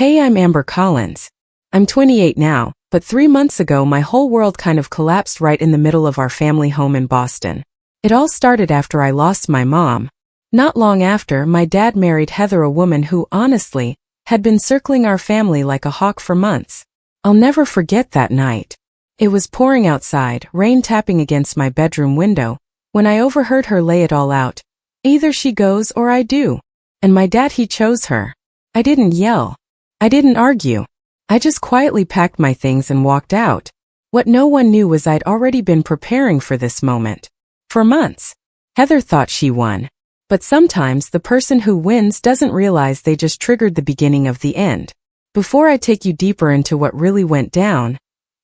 Hey, I'm Amber Collins. I'm 28 now, but 3 months ago my whole world kind of collapsed right in the middle of our family home in Boston. It all started after I lost my mom. Not long after, my dad married Heather, a woman who, honestly, had been circling our family like a hawk for months. I'll never forget that night. It was pouring outside, rain tapping against my bedroom window, when I overheard her lay it all out. Either she goes or I do. And my dad, he chose her. I didn't yell. I didn't argue. I just quietly packed my things and walked out. What no one knew was I'd already been preparing for this moment. For months. Heather thought she won. But sometimes the person who wins doesn't realize they just triggered the beginning of the end. Before I take you deeper into what really went down,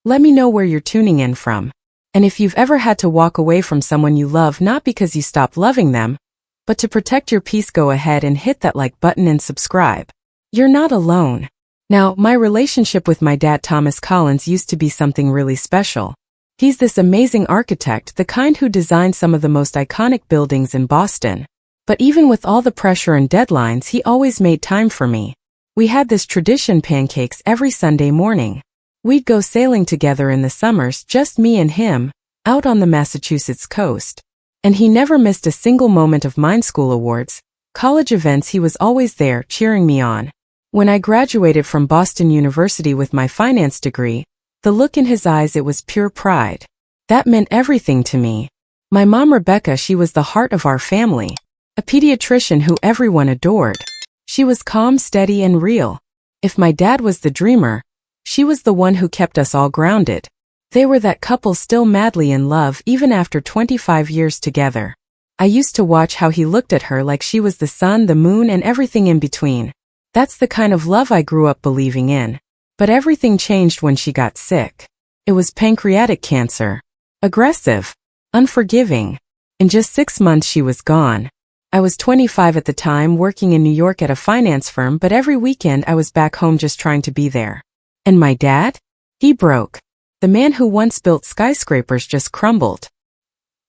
let me know where you're tuning in from. And if you've ever had to walk away from someone you love not because you stopped loving them, but to protect your peace, go ahead and hit that like button and subscribe. You're not alone. Now, my relationship with my dad, Thomas Collins, used to be something really special. He's this amazing architect, the kind who designed some of the most iconic buildings in Boston. But even with all the pressure and deadlines, he always made time for me. We had this tradition: pancakes every Sunday morning. We'd go sailing together in the summers, just me and him, out on the Massachusetts coast. And he never missed a single moment of mine. School awards, college events, he was always there, cheering me on. When I graduated from Boston University with my finance degree, the look in his eyes, it was pure pride. That meant everything to me. My mom, Rebecca, she was the heart of our family. A pediatrician who everyone adored. She was calm, steady, and real. If my dad was the dreamer, she was the one who kept us all grounded. They were that couple still madly in love even after 25 years together. I used to watch how he looked at her like she was the sun, the moon, and everything in between. That's the kind of love I grew up believing in. But everything changed when she got sick. It was pancreatic cancer. Aggressive. Unforgiving. In just 6 months she was gone. I was 25 at the time, working in New York at a finance firm, but every weekend I was back home just trying to be there. And my dad? He broke. The man who once built skyscrapers just crumbled.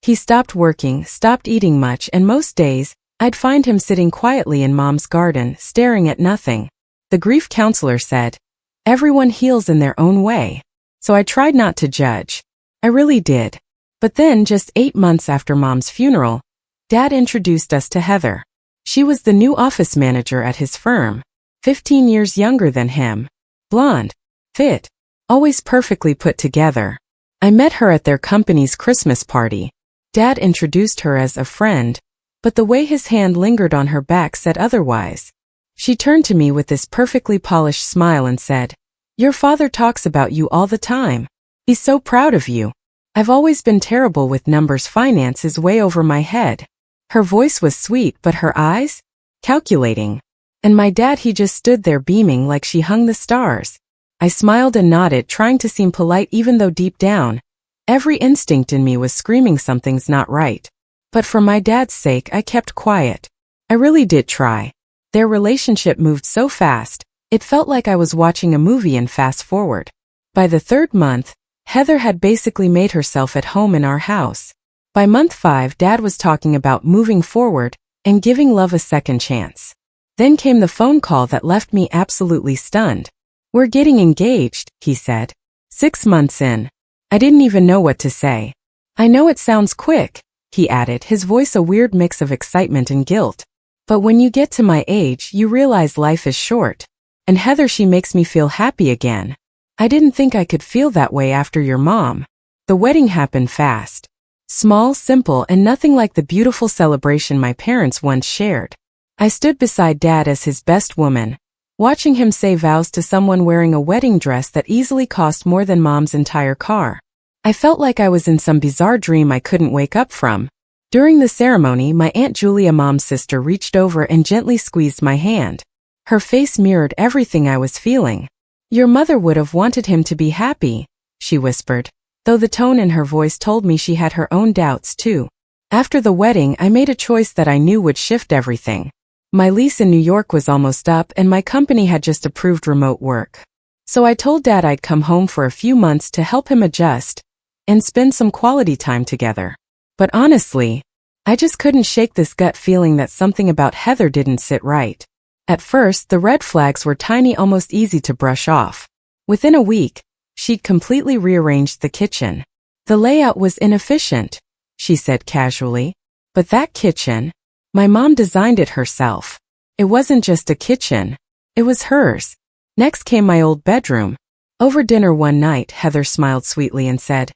He stopped working, stopped eating much, and most days, I'd find him sitting quietly in Mom's garden, staring at nothing. The grief counselor said, "Everyone heals in their own way." So I tried not to judge. I really did. But then, just 8 months after Mom's funeral, Dad introduced us to Heather. She was the new office manager at his firm, 15 years younger than him. Blonde, fit, always perfectly put together. I met her at their company's Christmas party. Dad introduced her as a friend, but the way his hand lingered on her back said otherwise. She turned to me with this perfectly polished smile and said, "Your father talks about you all the time. He's so proud of you. I've always been terrible with numbers. Finance is way over my head." Her voice was sweet, but her eyes? Calculating. And my dad, he just stood there beaming like she hung the stars. I smiled and nodded, trying to seem polite even though deep down, every instinct in me was screaming something's not right. But for my dad's sake, I kept quiet. I really did try. Their relationship moved so fast, it felt like I was watching a movie and fast forward. By the 3rd month, Heather had basically made herself at home in our house. By month 5, Dad was talking about moving forward and giving love a second chance. Then came the phone call that left me absolutely stunned. "We're getting engaged," he said. 6 months in. I didn't even know what to say. "I know it sounds quick," he added, his voice a weird mix of excitement and guilt. "But when you get to my age, you realize life is short. And Heather, she makes me feel happy again. I didn't think I could feel that way after your mom." The wedding happened fast. Small, simple, and nothing like the beautiful celebration my parents once shared. I stood beside Dad as his best woman, watching him say vows to someone wearing a wedding dress that easily cost more than Mom's entire car. I felt like I was in some bizarre dream I couldn't wake up from. During the ceremony, my Aunt Julia, Mom's sister, reached over and gently squeezed my hand. Her face mirrored everything I was feeling. "Your mother would have wanted him to be happy," she whispered, though the tone in her voice told me she had her own doubts too. After the wedding, I made a choice that I knew would shift everything. My lease in New York was almost up and my company had just approved remote work. So I told Dad I'd come home for a few months to help him adjust and spend some quality time together. But honestly, I just couldn't shake this gut feeling that something about Heather didn't sit right. At first, the red flags were tiny, almost easy to brush off. Within a week, she'd completely rearranged the kitchen. The layout was inefficient, she said casually. But that kitchen, my mom designed it herself. It wasn't just a kitchen. It was hers. Next came my old bedroom. Over dinner one night, Heather smiled sweetly and said,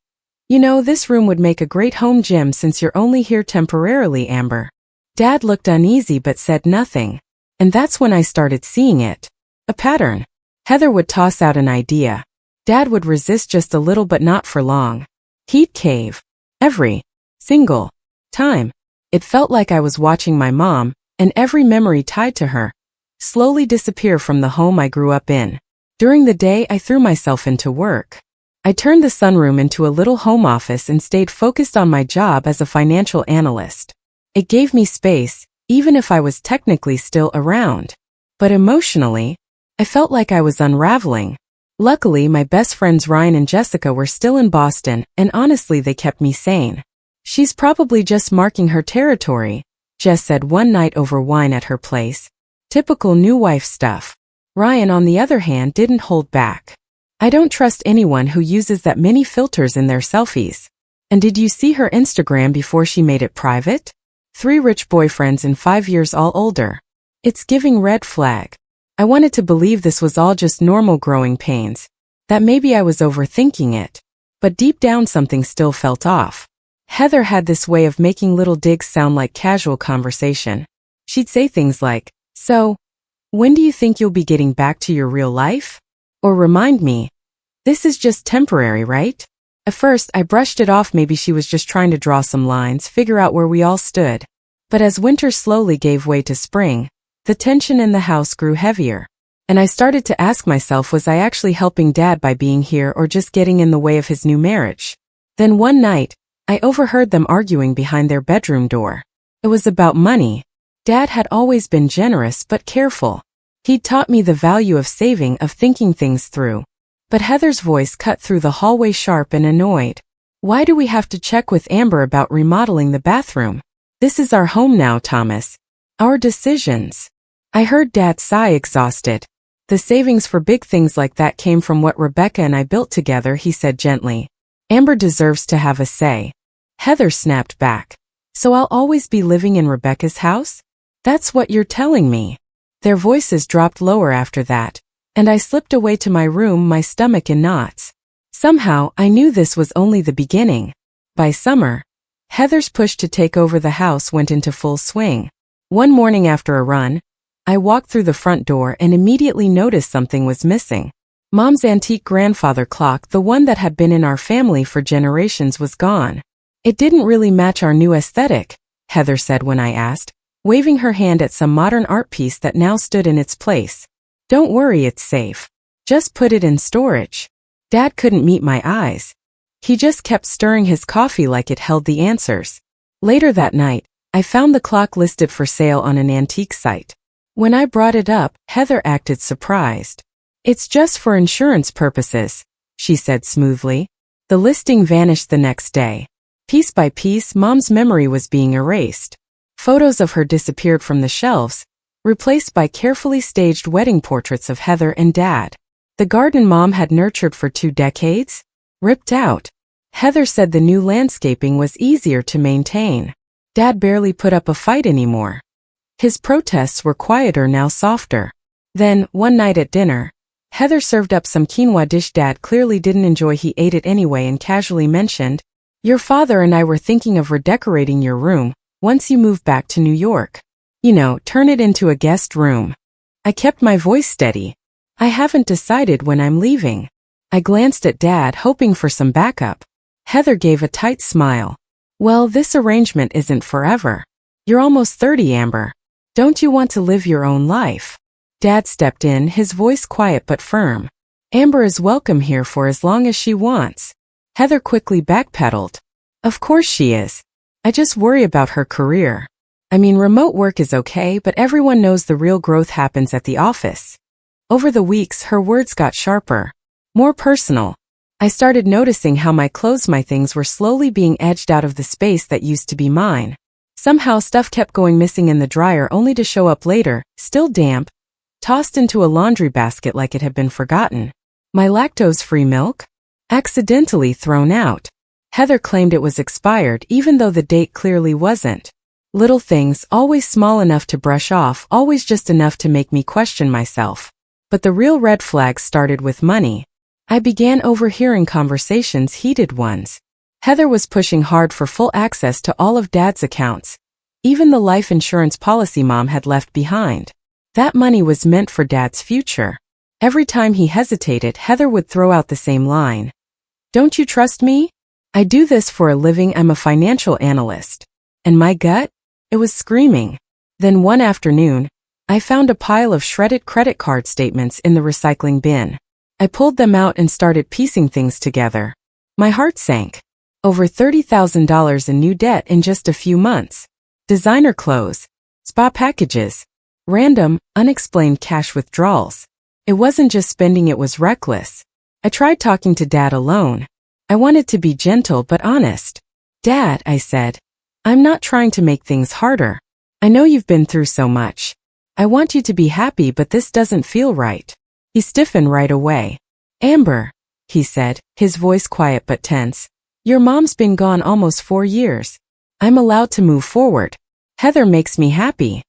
"You know, this room would make a great home gym since you're only here temporarily, Amber." Dad looked uneasy but said nothing. And that's when I started seeing it. A pattern. Heather would toss out an idea. Dad would resist just a little but not for long. He'd cave. Every single time. It felt like I was watching my mom, and every memory tied to her, slowly disappear from the home I grew up in. During the day, I threw myself into work. I turned the sunroom into a little home office and stayed focused on my job as a financial analyst. It gave me space, even if I was technically still around. But emotionally, I felt like I was unraveling. Luckily, my best friends Ryan and Jessica were still in Boston, and honestly they kept me sane. "She's probably just marking her territory," Jess said one night over wine at her place. Typical new wife stuff. Ryan, on the other hand, didn't hold back. "I don't trust anyone who uses that many filters in their selfies. And did you see her Instagram before she made it private? 3 rich boyfriends in 5 years, all older. It's giving red flag." I wanted to believe this was all just normal growing pains, that maybe I was overthinking it. But deep down something still felt off. Heather had this way of making little digs sound like casual conversation. She'd say things like, "So, when do you think you'll be getting back to your real life?" Or remind me, "This is just temporary, right?" At first, I brushed it off. Maybe she was just trying to draw some lines, figure out where we all stood. But as winter slowly gave way to spring, the tension in the house grew heavier. And I started to ask myself, was I actually helping Dad by being here or just getting in the way of his new marriage? Then one night, I overheard them arguing behind their bedroom door. It was about money. Dad had always been generous but careful. He'd taught me the value of saving, of thinking things through. But Heather's voice cut through the hallway, sharp and annoyed. "Why do we have to check with Amber about remodeling the bathroom? This is our home now, Thomas. Our decisions." I heard Dad sigh, exhausted. "The savings for big things like that came from what Rebecca and I built together," he said gently. "Amber deserves to have a say." Heather snapped back. "So I'll always be living in Rebecca's house? That's what you're telling me?" Their voices dropped lower after that, and I slipped away to my room, my stomach in knots. Somehow, I knew this was only the beginning. By summer, Heather's push to take over the house went into full swing. One morning after a run, I walked through the front door and immediately noticed something was missing. Mom's antique grandfather clock, the one that had been in our family for generations, was gone. "It didn't really match our new aesthetic," Heather said when I asked, waving her hand at some modern art piece that now stood in its place. "Don't worry, it's safe. Just put it in storage." Dad couldn't meet my eyes. He just kept stirring his coffee like it held the answers. Later that night, I found the clock listed for sale on an antique site. When I brought it up, Heather acted surprised. "It's just for insurance purposes," she said smoothly. The listing vanished the next day. Piece by piece, Mom's memory was being erased. Photos of her disappeared from the shelves, replaced by carefully staged wedding portraits of Heather and Dad. The garden Mom had nurtured for 2 decades? Ripped out. Heather said the new landscaping was easier to maintain. Dad barely put up a fight anymore. His protests were quieter now, softer. Then, one night at dinner, Heather served up some quinoa dish Dad clearly didn't enjoy. He ate it anyway and casually mentioned, "Your father and I were thinking of redecorating your room once you move back to New York. You know, turn it into a guest room." I kept my voice steady. "I haven't decided when I'm leaving." I glanced at Dad, hoping for some backup. Heather gave a tight smile. "Well, this arrangement isn't forever. You're almost 30, Amber. Don't you want to live your own life?" Dad stepped in, his voice quiet but firm. "Amber is welcome here for as long as she wants." Heather quickly backpedaled. "Of course she is. I just worry about her career. I mean, remote work is okay, but everyone knows the real growth happens at the office." Over the weeks, her words got sharper, more personal. I started noticing how my clothes, my things, were slowly being edged out of the space that used to be mine. Somehow stuff kept going missing in the dryer only to show up later, still damp, tossed into a laundry basket like it had been forgotten. My lactose-free milk? Accidentally thrown out. Heather claimed it was expired even though the date clearly wasn't. Little things, always small enough to brush off, always just enough to make me question myself. But the real red flags started with money. I began overhearing conversations, heated ones. Heather was pushing hard for full access to all of Dad's accounts, even the life insurance policy Mom had left behind. That money was meant for Dad's future. Every time he hesitated, Heather would throw out the same line. "Don't you trust me? I do this for a living. I'm a financial analyst." And my gut? It was screaming. Then one afternoon, I found a pile of shredded credit card statements in the recycling bin. I pulled them out and started piecing things together. My heart sank. Over $30,000 in new debt in just a few months. Designer clothes, spa packages, random, unexplained cash withdrawals. It wasn't just spending, it was reckless. I tried talking to Dad alone. I wanted to be gentle but honest. "Dad," I said, "I'm not trying to make things harder. I know you've been through so much. I want you to be happy, but this doesn't feel right." He stiffened right away. "Amber," he said, his voice quiet but tense, "your mom's been gone almost 4 years. I'm allowed to move forward. Heather makes me happy."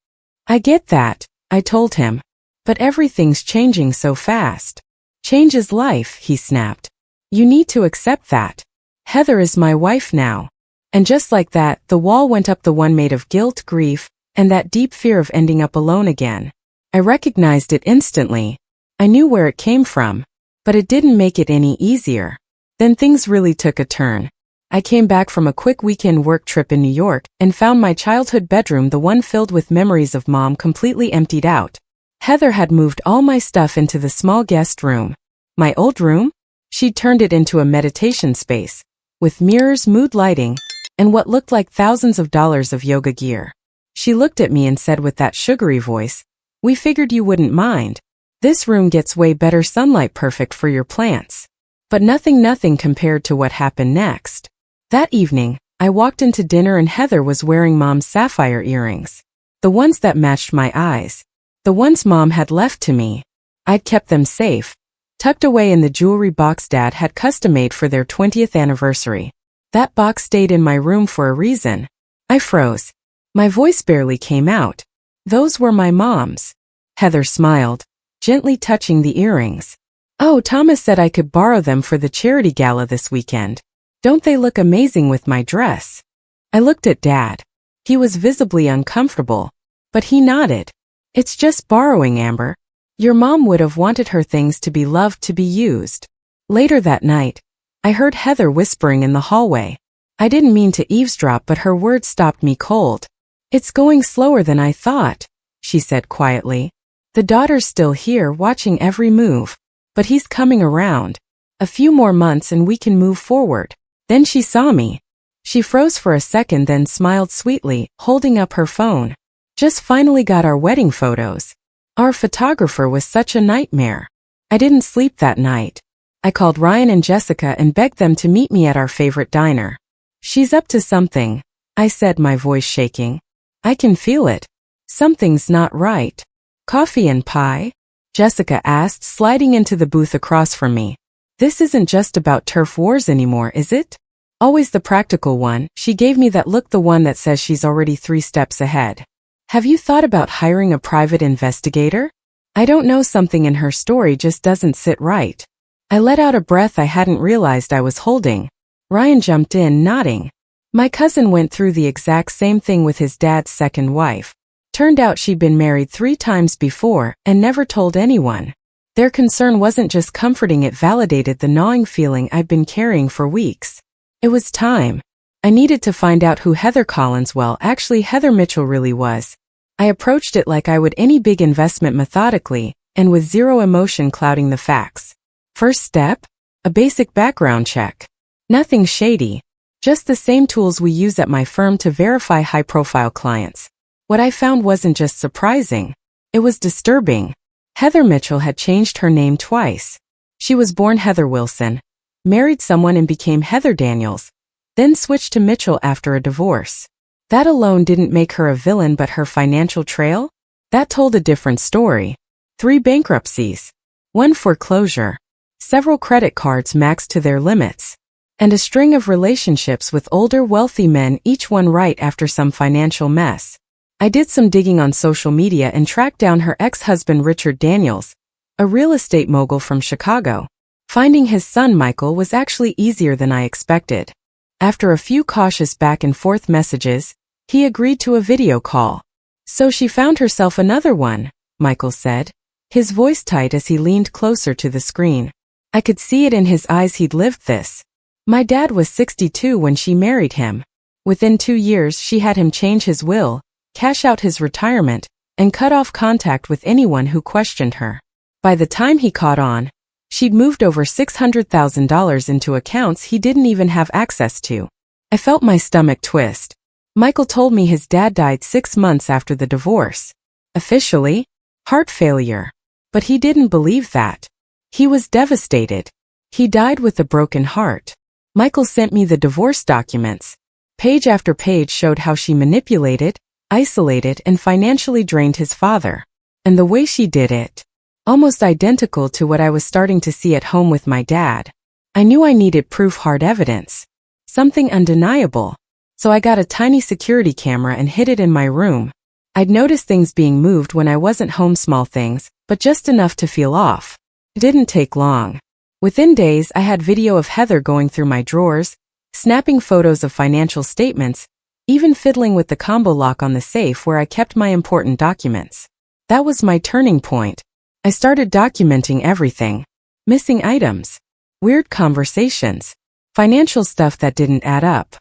"I get that," I told him. "But everything's changing so fast." "Change is life," he snapped. "You need to accept that. Heather is my wife now." And just like that, the wall went up, the one made of guilt, grief, and that deep fear of ending up alone again. I recognized it instantly. I knew where it came from, but it didn't make it any easier. Then things really took a turn. I came back from a quick weekend work trip in New York and found my childhood bedroom, the one filled with memories of Mom, completely emptied out. Heather had moved all my stuff into the small guest room. My old room? She'd turned it into a meditation space, with mirrors, mood lighting, and what looked like thousands of dollars of yoga gear. She looked at me and said with that sugary voice, "We figured you wouldn't mind. This room gets way better sunlight, perfect for your plants." But nothing compared to what happened next. That evening, I walked into dinner and Heather was wearing Mom's sapphire earrings. The ones that matched my eyes. The ones Mom had left to me. I'd kept them safe, tucked away in the jewelry box Dad had custom-made for their 20th anniversary. That box stayed in my room for a reason. I froze. My voice barely came out. "Those were my mom's." Heather smiled, gently touching the earrings. "Oh, Thomas said I could borrow them for the charity gala this weekend. Don't they look amazing with my dress?" I looked at Dad. He was visibly uncomfortable, but he nodded. "It's just borrowing, Amber. Your mom would have wanted her things to be loved, to be used." Later that night, I heard Heather whispering in the hallway. I didn't mean to eavesdrop, but her words stopped me cold. "It's going slower than I thought," she said quietly. "The daughter's still here, watching every move. But he's coming around. A few more months and we can move forward." Then she saw me. She froze for a second, then smiled sweetly, holding up her phone. "Just finally got our wedding photos. Our photographer was such a nightmare. I didn't sleep that night. I called Ryan and Jessica and begged them to meet me at our favorite diner." "She's up to something," I said, my voice shaking. "I can feel it. Something's not right." "Coffee and pie?" Jessica asked, sliding into the booth across from me. "This isn't just about turf wars anymore, is it?" "Always the practical one." She gave me that look, the one that says she's already 3 steps ahead. "Have you thought about hiring a private investigator?" I don't know, something in her story just doesn't sit right. I let out a breath I hadn't realized I was holding. Ryan jumped in, nodding. "My cousin went through the exact same thing with his dad's second wife. Turned out she'd been married 3 times before and never told anyone. Their concern wasn't just comforting, it validated the gnawing feeling I'd been carrying for weeks. It was time. I needed to find out who Heather Collins, well, actually Heather Mitchell, really was. I approached it like I would any big investment, methodically, and with zero emotion clouding the facts. First step? A basic background check. Nothing shady. Just the same tools we use at my firm to verify high-profile clients. What I found wasn't just surprising. It was disturbing. Heather Mitchell had changed her name twice. She was born Heather Wilson, married someone and became Heather Daniels, then switched to Mitchell after a divorce. That alone didn't make her a villain, but her financial trail? That told a different story. 3 bankruptcies, 1 foreclosure, several credit cards maxed to their limits, and a string of relationships with older wealthy men, each one right after some financial mess. I did some digging on social media and tracked down her ex-husband Richard Daniels, a real estate mogul from Chicago. Finding his son Michael was actually easier than I expected. After a few cautious back and forth messages, he agreed to a video call. "So she found herself another one," Michael said, his voice tight as he leaned closer to the screen. I could see it in his eyes, he'd lived this. My dad was 62 when she married him. Within 2 years she had him change his will, cash out his retirement, and cut off contact with anyone who questioned her. By the time he caught on, she'd moved over $600,000 into accounts he didn't even have access to. I felt my stomach twist. Michael told me his dad died 6 months after the divorce. Officially, heart failure. But he didn't believe that. He was devastated. He died with a broken heart. Michael sent me the divorce documents. Page after page showed how she manipulated, isolated, and financially drained his father. And the way she did it, almost identical to what I was starting to see at home with my dad. I knew I needed proof, hard evidence. Something undeniable. So I got a tiny security camera and hid it in my room. I'd noticed things being moved when I wasn't home, small things, but just enough to feel off. It didn't take long. Within days I had video of Heather going through my drawers, snapping photos of financial statements, even fiddling with the combo lock on the safe where I kept my important documents. That was my turning point. I started documenting everything. Missing items, weird conversations, financial stuff that didn't add up.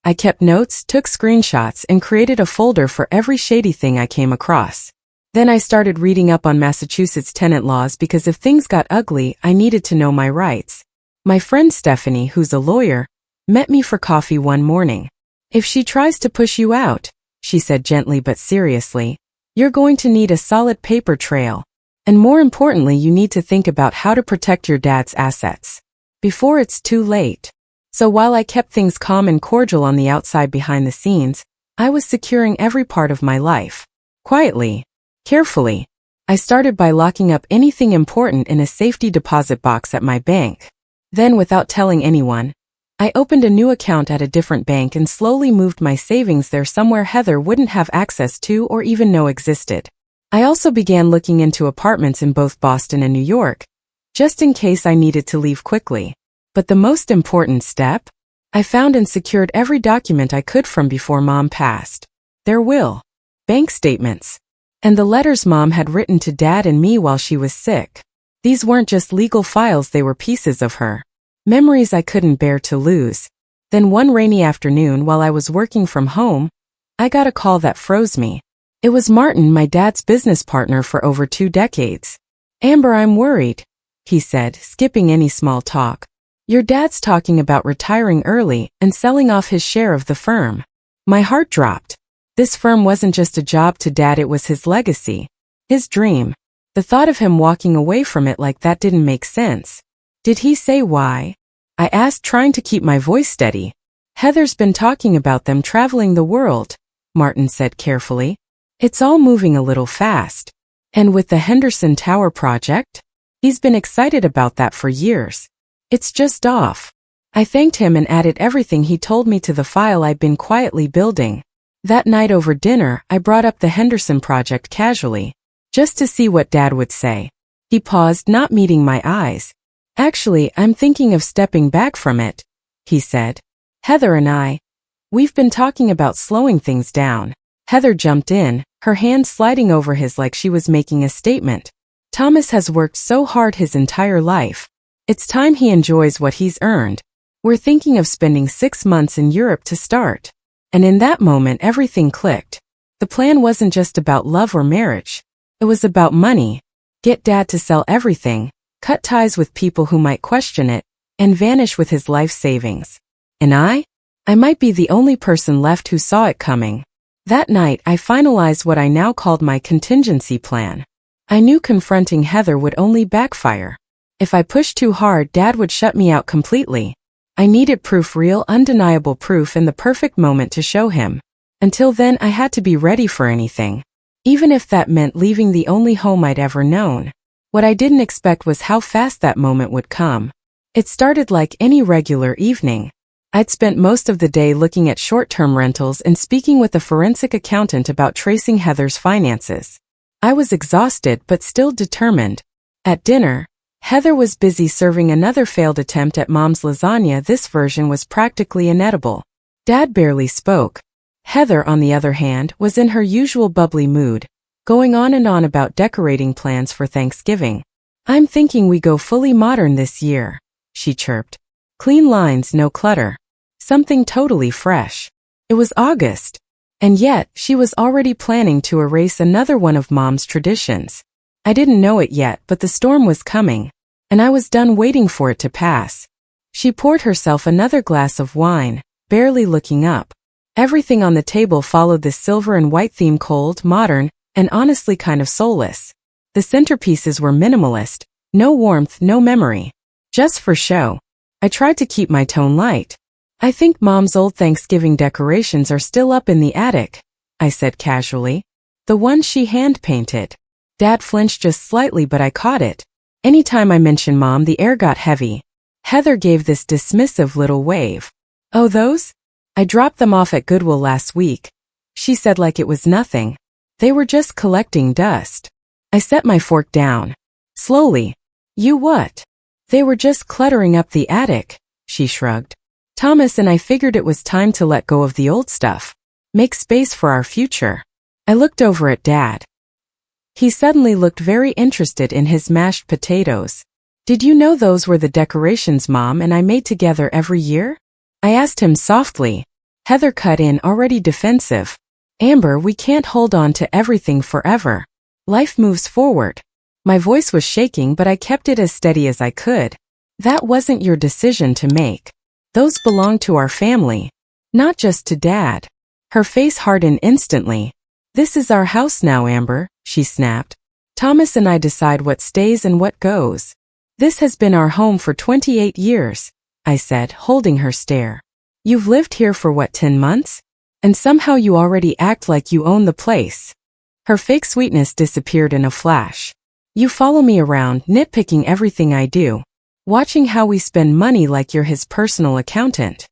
I kept notes, took screenshots, and created a folder for every shady thing I came across. Then I started reading up on Massachusetts tenant laws because if things got ugly, I needed to know my rights. My friend Stephanie, who's a lawyer, met me for coffee one morning. "If she tries to push you out," she said gently but seriously, "you're going to need a solid paper trail. And more importantly, you need to think about how to protect your dad's assets before it's too late." So while I kept things calm and cordial on the outside behind the scenes, I was securing every part of my life. Quietly. Carefully. I started by locking up anything important in a safety deposit box at my bank. Then, without telling anyone, I opened a new account at a different bank and slowly moved my savings there, somewhere Heather wouldn't have access to or even know existed. I also began looking into apartments in both Boston and New York, just in case I needed to leave quickly. But the most important step? I found and secured every document I could from before Mom passed. Their will, bank statements, and the letters Mom had written to Dad and me while she was sick. These weren't just legal files, they were pieces of her. Memories I couldn't bear to lose. Then one rainy afternoon while I was working from home, I got a call that froze me. It was Martin, my dad's business partner for over 2 decades. "Amber, I'm worried," he said, skipping any small talk. "Your dad's talking about retiring early and selling off his share of the firm." My heart dropped. This firm wasn't just a job to Dad, it was his legacy. His dream. The thought of him walking away from it like that didn't make sense. "Did he say why?" I asked, trying to keep my voice steady. "Heather's been talking about them traveling the world," Martin said carefully. "It's all moving a little fast. And with the Henderson Tower project? He's been excited about that for years. It's just off." I thanked him and added everything he told me to the file I'd been quietly building. That night over dinner, I brought up the Henderson project casually, just to see what Dad would say. He paused, not meeting my eyes. "Actually, I'm thinking of stepping back from it," he said. "Heather and we've been talking about slowing things down." Heather jumped in, her hand sliding over his like she was making a statement. "Thomas has worked so hard his entire life. It's time he enjoys what he's earned. We're thinking of spending 6 months in Europe to start." And in that moment everything clicked. The plan wasn't just about love or marriage. It was about money. Get Dad to sell everything, cut ties with people who might question it, and vanish with his life savings. And I might be the only person left who saw it coming. That night I finalized what I now called my contingency plan. I knew confronting Heather would only backfire. If I pushed too hard, Dad would shut me out completely. I needed proof, real, undeniable proof, and the perfect moment to show him. Until then, I had to be ready for anything. even if that meant leaving the only home I'd ever known. What I didn't expect was how fast that moment would come. It started like any regular evening. I'd spent most of the day looking at short-term rentals and speaking with a forensic accountant about tracing Heather's finances. I was exhausted but still determined. At dinner, Heather was busy serving another failed attempt at Mom's lasagna. This version was practically inedible. Dad barely spoke. Heather, on the other hand, was in her usual bubbly mood, going on and on about decorating plans for Thanksgiving. "I'm thinking we go fully modern this year," she chirped. "Clean lines, no clutter. Something totally fresh." It was August, and yet she was already planning to erase another one of Mom's traditions. I didn't know it yet, but the storm was coming, and I was done waiting for it to pass. She poured herself another glass of wine, barely looking up. Everything on the table followed this silver and white theme, cold, modern, and honestly kind of soulless. The centerpieces were minimalist, no warmth, no memory. Just for show. I tried to keep my tone light. "I think Mom's old Thanksgiving decorations are still up in the attic," I said casually. "The ones she hand-painted." Dad flinched just slightly, but I caught it. Anytime I mentioned Mom, the air got heavy. Heather gave this dismissive little wave. "Oh, those? I dropped them off at Goodwill last week," she said like it was nothing. "They were just collecting dust." I set my fork down. Slowly. "You what?" "They were just cluttering up the attic," she shrugged. "Thomas and I figured it was time to let go of the old stuff. Make space for our future." I looked over at Dad. He suddenly looked very interested in his mashed potatoes. "Did you know those were the decorations Mom and I made together every year?" I asked him softly. Heather cut in, already defensive. "Amber, we can't hold on to everything forever. Life moves forward." My voice was shaking, but I kept it as steady as I could. "That wasn't your decision to make. Those belong to our family. Not just to Dad." Her face hardened instantly. "This is our house now, Amber," she snapped. "Thomas and I decide what stays and what goes. This has been our home for 28 years, I said, holding her stare. "You've lived here for what, 10 months? And somehow you already act like you own the place." Her fake sweetness disappeared in a flash. "You follow me around, nitpicking everything I do, watching how we spend money like you're his personal accountant."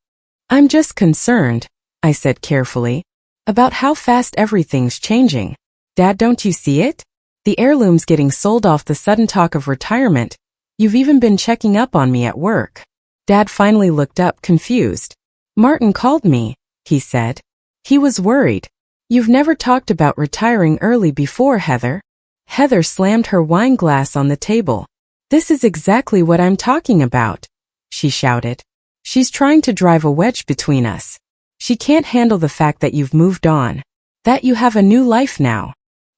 "I'm just concerned," I said carefully, "about how fast everything's changing. Dad, don't you see it? The heirloom's getting sold off, the sudden talk of retirement. You've even been checking up on me at work." Dad finally looked up, confused. "Martin called me," he said. "He was worried. You've never talked about retiring early before, Heather." Heather slammed her wine glass on the table. "This is exactly what I'm talking about," she shouted. "She's trying to drive a wedge between us. She can't handle the fact that you've moved on, that you have a new life now."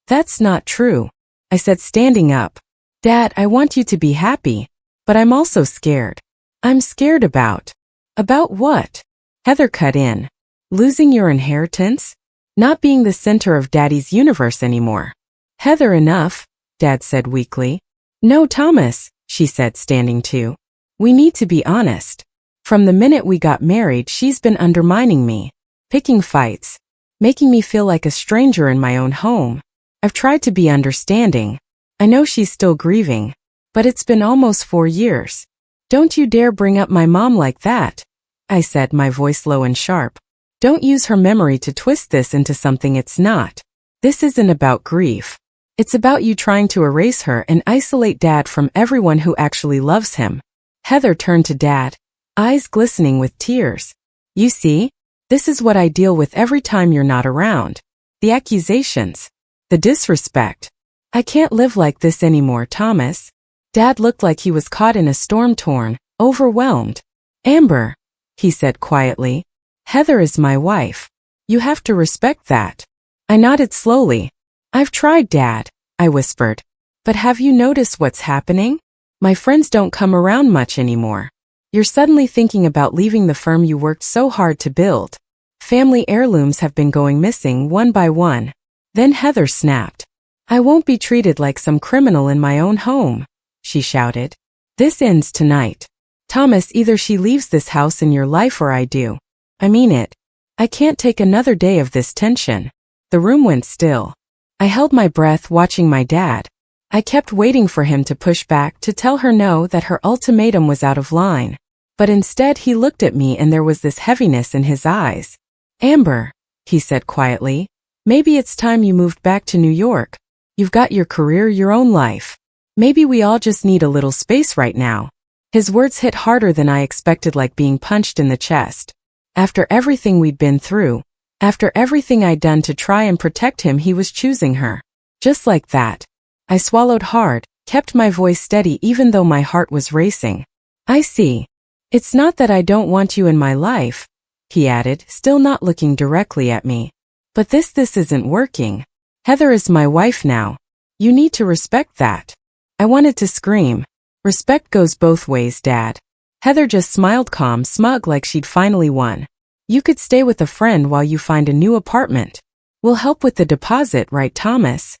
"That's not true," I said, standing up. "Dad, I want you to be happy, but I'm also scared." "I'm scared about." "About what?" Heather cut in. "Losing your inheritance? Not being the center of Daddy's universe anymore." "Heather, enough," Dad said weakly. "No, Thomas," she said, standing too. "We need to be honest. From the minute we got married, she's been undermining me, picking fights, making me feel like a stranger in my own home. I've tried to be understanding. I know she's still grieving, but it's been almost 4 years. Don't you dare bring up my mom like that," I said, my voice low and sharp. "Don't use her memory to twist this into something it's not. This isn't about grief. It's about you trying to erase her and isolate Dad from everyone who actually loves him." Heather turned to Dad, eyes glistening with tears. "You see? This is what I deal with every time you're not around. The accusations. The disrespect. I can't live like this anymore, Thomas." Dad looked like he was caught in a storm, torn, overwhelmed. "Amber," he said quietly, "Heather is my wife. You have to respect that." I nodded slowly. "I've tried, Dad," I whispered. "But have you noticed what's happening? My friends don't come around much anymore. You're suddenly thinking about leaving the firm you worked so hard to build. Family heirlooms have been going missing one by one." Then Heather snapped. "I won't be treated like some criminal in my own home," she shouted. "This ends tonight. Thomas, either she leaves this house in your life or I do. I mean it. I can't take another day of this tension." The room went still. I held my breath watching my dad. I kept waiting for him to push back to tell her no, that her ultimatum was out of line. But instead he looked at me and there was this heaviness in his eyes. "Amber," he said quietly, "maybe it's time you moved back to New York. You've got your career, your own life. Maybe we all just need a little space right now." His words hit harder than I expected, like being punched in the chest. After everything we'd been through, after everything I'd done to try and protect him, he was choosing her. Just like that. I swallowed hard, kept my voice steady even though my heart was racing. "I see. It's not that I don't want you in my life," he added, still not looking directly at me. "But this isn't working. Heather is my wife now. You need to respect that." I wanted to scream. "Respect goes both ways, Dad." Heather just smiled, calm, smug, like she'd finally won. "You could stay with a friend while you find a new apartment. We'll help with the deposit, right, Thomas?"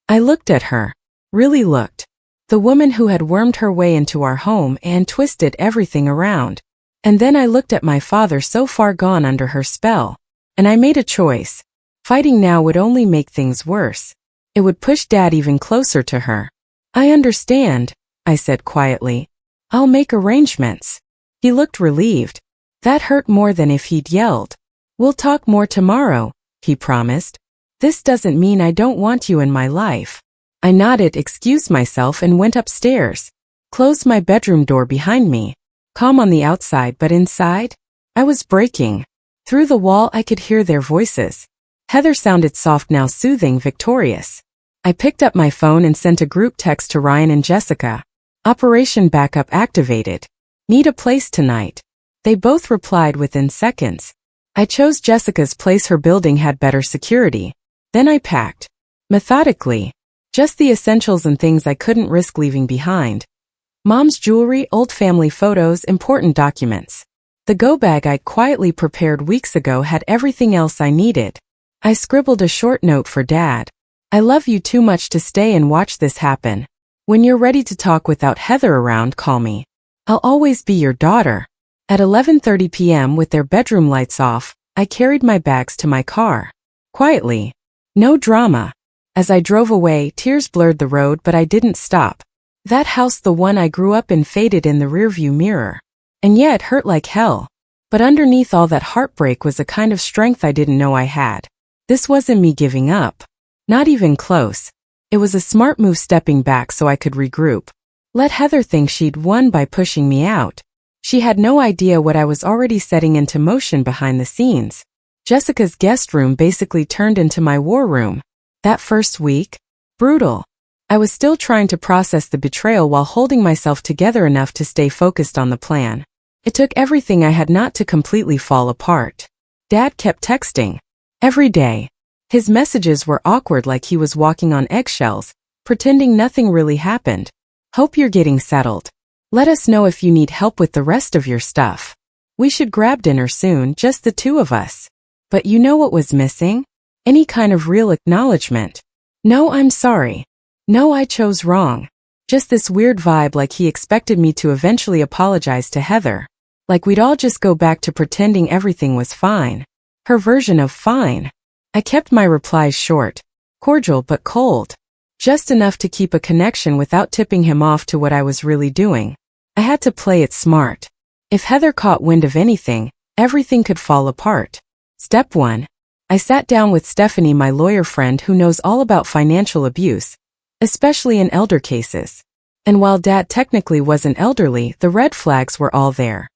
I looked at her. Really looked. The woman who had wormed her way into our home and twisted everything around. And then I looked at my father, so far gone under her spell. And I made a choice. Fighting now would only make things worse. It would push Dad even closer to her. "I understand," I said quietly. "I'll make arrangements." He looked relieved. That hurt more than if he'd yelled. "We'll talk more tomorrow," he promised. "This doesn't mean I don't want you in my life." I nodded, excused myself, and went upstairs. Closed my bedroom door behind me. Calm on the outside, but inside, I was breaking. Through the wall I could hear their voices. Heather sounded soft now, soothing, victorious. I picked up my phone and sent a group text to Ryan and Jessica. "Operation Backup activated. Need a place tonight." They both replied within seconds. I chose Jessica's place. Her building had better security. Then I packed. Methodically. Just the essentials and things I couldn't risk leaving behind. Mom's jewelry, old family photos, important documents. The go bag I'd quietly prepared weeks ago had everything else I needed. I scribbled a short note for Dad. "I love you too much to stay and watch this happen. When you're ready to talk without Heather around, call me. I'll always be your daughter." At 11:30 p.m. with their bedroom lights off, I carried my bags to my car. Quietly. No drama. As I drove away, tears blurred the road, but I didn't stop. That house, the one I grew up in, faded in the rearview mirror. And yet it hurt like hell. But underneath all that heartbreak was a kind of strength I didn't know I had. This wasn't me giving up. Not even close. It was a smart move, stepping back so I could regroup. Let Heather think she'd won by pushing me out. She had no idea what I was already setting into motion behind the scenes. Jessica's guest room basically turned into my war room. That first week? Brutal. I was still trying to process the betrayal while holding myself together enough to stay focused on the plan. It took everything I had not to completely fall apart. Dad kept texting. Every day. His messages were awkward, like he was walking on eggshells, pretending nothing really happened. "Hope you're getting settled. Let us know if you need help with the rest of your stuff. We should grab dinner soon, just the two of us." But you know what was missing? Any kind of real acknowledgement. No, I'm sorry. No, I chose wrong. Just this weird vibe, like he expected me to eventually apologize to Heather. Like we'd all just go back to pretending everything was fine. Her version of fine. I kept my replies short, cordial but cold. Just enough to keep a connection without tipping him off to what I was really doing. I had to play it smart. If Heather caught wind of anything, everything could fall apart. Step 1. I sat down with Stephanie, my lawyer friend who knows all about financial abuse, especially in elder cases. And while Dad technically wasn't elderly, the red flags were all there.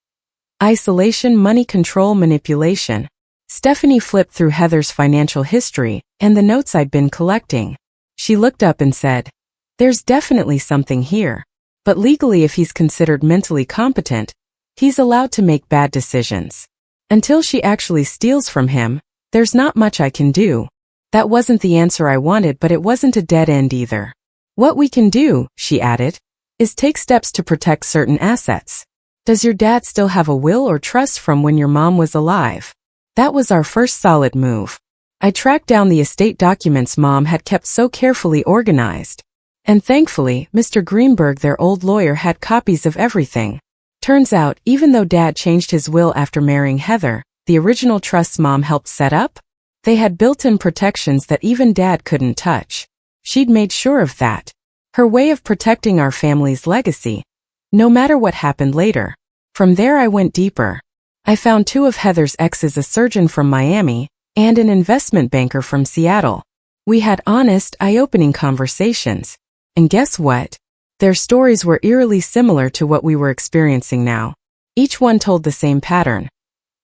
Isolation, money control, manipulation. Stephanie flipped through Heather's financial history and the notes I'd been collecting. She looked up and said, "There's definitely something here. But legally, if he's considered mentally competent, he's allowed to make bad decisions. Until she actually steals from him, there's not much I can do." That wasn't the answer I wanted, but it wasn't a dead end either. "What we can do," she added, "is take steps to protect certain assets. Does your dad still have a will or trust from when your mom was alive?" That was our first solid move. I tracked down the estate documents Mom had kept so carefully organized. And thankfully, Mr. Greenberg, their old lawyer, had copies of everything. Turns out, even though Dad changed his will after marrying Heather, the original trusts Mom helped set up, They had built-in protections that even Dad couldn't touch. She'd made sure of that. Her way of protecting our family's legacy, no matter what happened later. From there I went deeper. I found two of Heather's exes, a surgeon from Miami and an investment banker from Seattle. We had honest, eye-opening conversations. And guess what? Their stories were eerily similar to what we were experiencing now. Each one told the same pattern.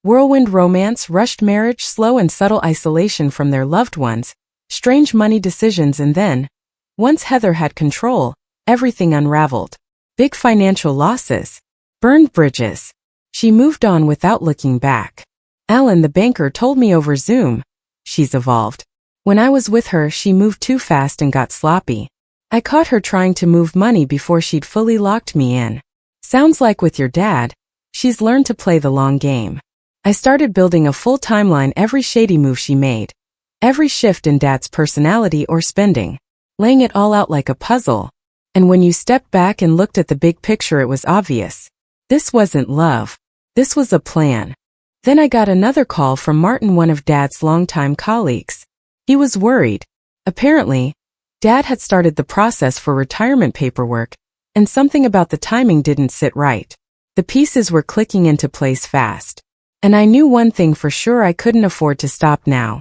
Whirlwind romance, rushed marriage, slow and subtle isolation from their loved ones, strange money decisions, and then, once Heather had control, everything unraveled. Big financial losses. Burned bridges. She moved on without looking back. Alan, the banker, told me over Zoom. She's evolved. When I was with her, she moved too fast and got sloppy. I caught her trying to move money before she'd fully locked me in. Sounds like with your dad, she's learned to play the long game. I started building a full timeline, every shady move she made, every shift in Dad's personality or spending, laying it all out like a puzzle. And when you stepped back and looked at the big picture, it was obvious. This wasn't love. This was a plan. Then I got another call from Martin, one of Dad's longtime colleagues. He was worried. Apparently, Dad had started the process for retirement paperwork, and something about the timing didn't sit right. The pieces were clicking into place fast. And I knew one thing for sure: I couldn't afford to stop now.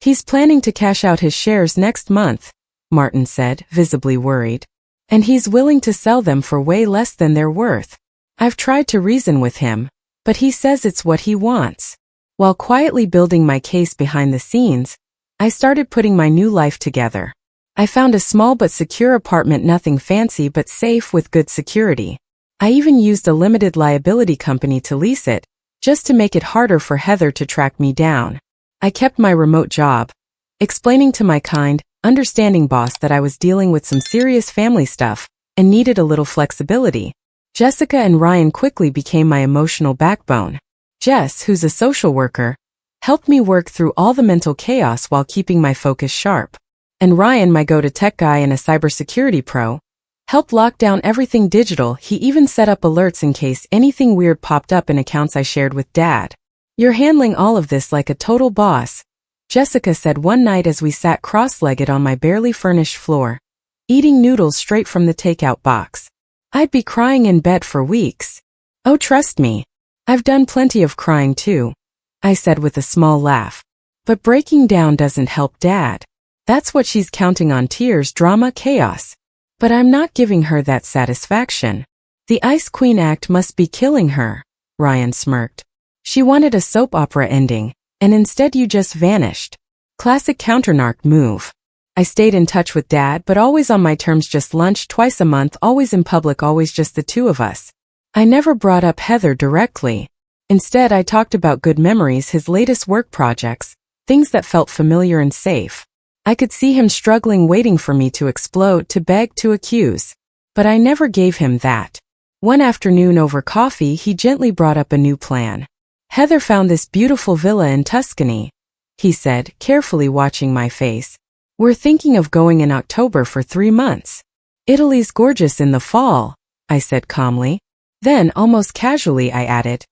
He's planning to cash out his shares next month, Martin said, visibly worried. And he's willing to sell them for way less than they're worth. I've tried to reason with him, but he says it's what he wants. While quietly building my case behind the scenes, I started putting my new life together. I found a small but secure apartment, nothing fancy but safe with good security. I even used a limited liability company to lease it, just to make it harder for Heather to track me down. I kept my remote job, explaining to my kind, understanding boss that I was dealing with some serious family stuff and needed a little flexibility. Jessica and Ryan quickly became my emotional backbone. Jess, who's a social worker, helped me work through all the mental chaos while keeping my focus sharp. And Ryan, my go-to tech guy and a cybersecurity pro, helped lock down everything digital. He even set up alerts in case anything weird popped up in accounts I shared with Dad. You're handling all of this like a total boss, Jessica said one night as we sat cross-legged on my barely furnished floor, eating noodles straight from the takeout box. I'd be crying in bed for weeks. Oh, trust me. I've done plenty of crying too, I said with a small laugh. But breaking down doesn't help Dad. That's what she's counting on: tears, drama, chaos. But I'm not giving her that satisfaction. The Ice Queen act must be killing her, Ryan smirked. She wanted a soap opera ending, and instead you just vanished. Classic counter-narc move. I stayed in touch with Dad, but always on my terms: just lunch twice a month, always in public, always just the two of us. I never brought up Heather directly. Instead, I talked about good memories, his latest work projects, things that felt familiar and safe. I could see him struggling, waiting for me to explode, to beg, to accuse. But I never gave him that. One afternoon over coffee, he gently brought up a new plan. Heather found this beautiful villa in Tuscany, he said, carefully watching my face. We're thinking of going in October for 3 months. Italy's gorgeous in the fall, I said calmly. Then, almost casually, I added,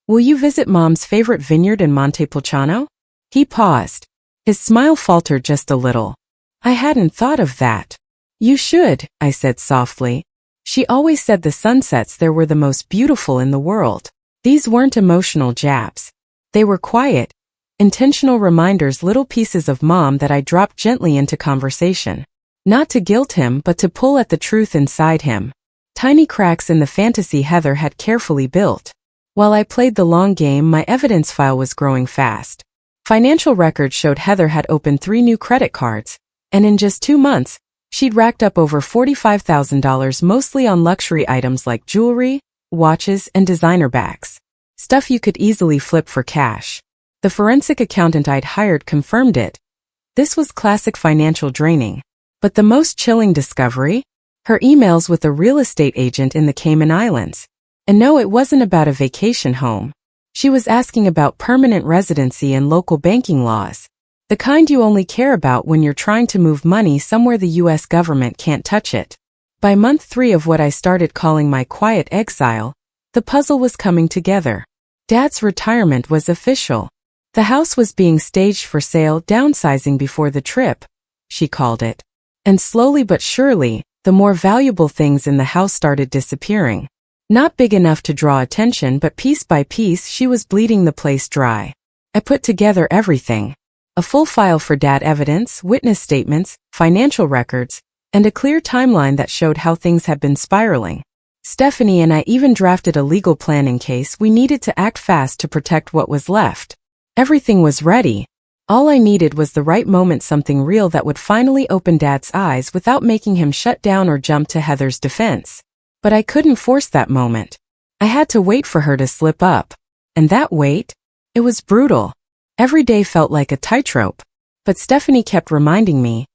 will you visit Mom's favorite vineyard in Montepulciano? He paused. His smile faltered just a little. I hadn't thought of that. You should, I said softly. She always said the sunsets there were the most beautiful in the world. These weren't emotional jabs. They were quiet, intentional reminders, little pieces of Mom that I dropped gently into conversation. Not to guilt him, but to pull at the truth inside him. Tiny cracks in the fantasy Heather had carefully built. While I played the long game, my evidence file was growing fast. Financial records showed Heather had opened 3 new credit cards, and in just 2 months, she'd racked up over $45,000, mostly on luxury items like jewelry, watches, and designer bags. Stuff you could easily flip for cash. The forensic accountant I'd hired confirmed it. This was classic financial draining. But the most chilling discovery? Her emails with a real estate agent in the Cayman Islands. And no, it wasn't about a vacation home. She was asking about permanent residency and local banking laws. The kind you only care about when you're trying to move money somewhere the U.S. government can't touch it. By month 3 of what I started calling my quiet exile, the puzzle was coming together. Dad's retirement was official. The house was being staged for sale, downsizing before the trip, she called it. And slowly but surely, the more valuable things in the house started disappearing. Not big enough to draw attention, but piece by piece she was bleeding the place dry. I put together everything. A full file for Dad, evidence, witness statements, financial records, and a clear timeline that showed how things had been spiraling. Stephanie and I even drafted a legal plan in case we needed to act fast to protect what was left. Everything was ready. All I needed was the right moment, something real that would finally open Dad's eyes without making him shut down or jump to Heather's defense. But I couldn't force that moment. I had to wait for her to slip up. And that wait? It was brutal. Every day felt like a tightrope. But Stephanie kept reminding me,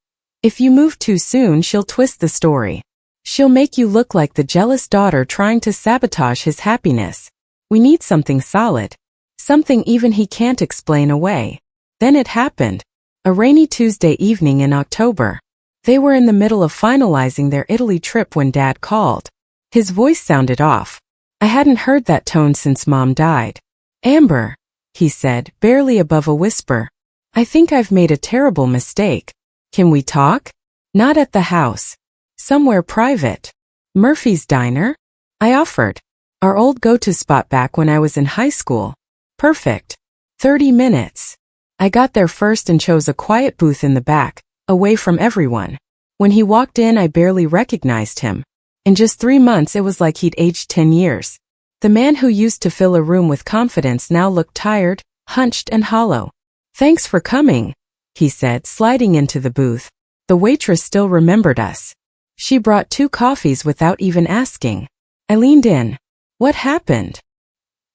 if you move too soon, she'll twist the story. She'll make you look like the jealous daughter trying to sabotage his happiness. We need something solid. Something even he can't explain away. Then it happened. A rainy Tuesday evening in October. They were in the middle of finalizing their Italy trip when Dad called. His voice sounded off. I hadn't heard that tone since Mom died. Amber, he said, barely above a whisper. I think I've made a terrible mistake. Can we talk? Not at the house. Somewhere private. Murphy's Diner? I offered. Our old go-to spot back when I was in high school. Perfect. 30 minutes. I got there first and chose a quiet booth in the back, away from everyone. When he walked in, I barely recognized him. In just 3 months, it was like he'd aged 10 years. The man who used to fill a room with confidence now looked tired, hunched, and hollow. Thanks for coming, he said, sliding into the booth. The waitress still remembered us. She brought 2 coffees without even asking. I leaned in. What happened?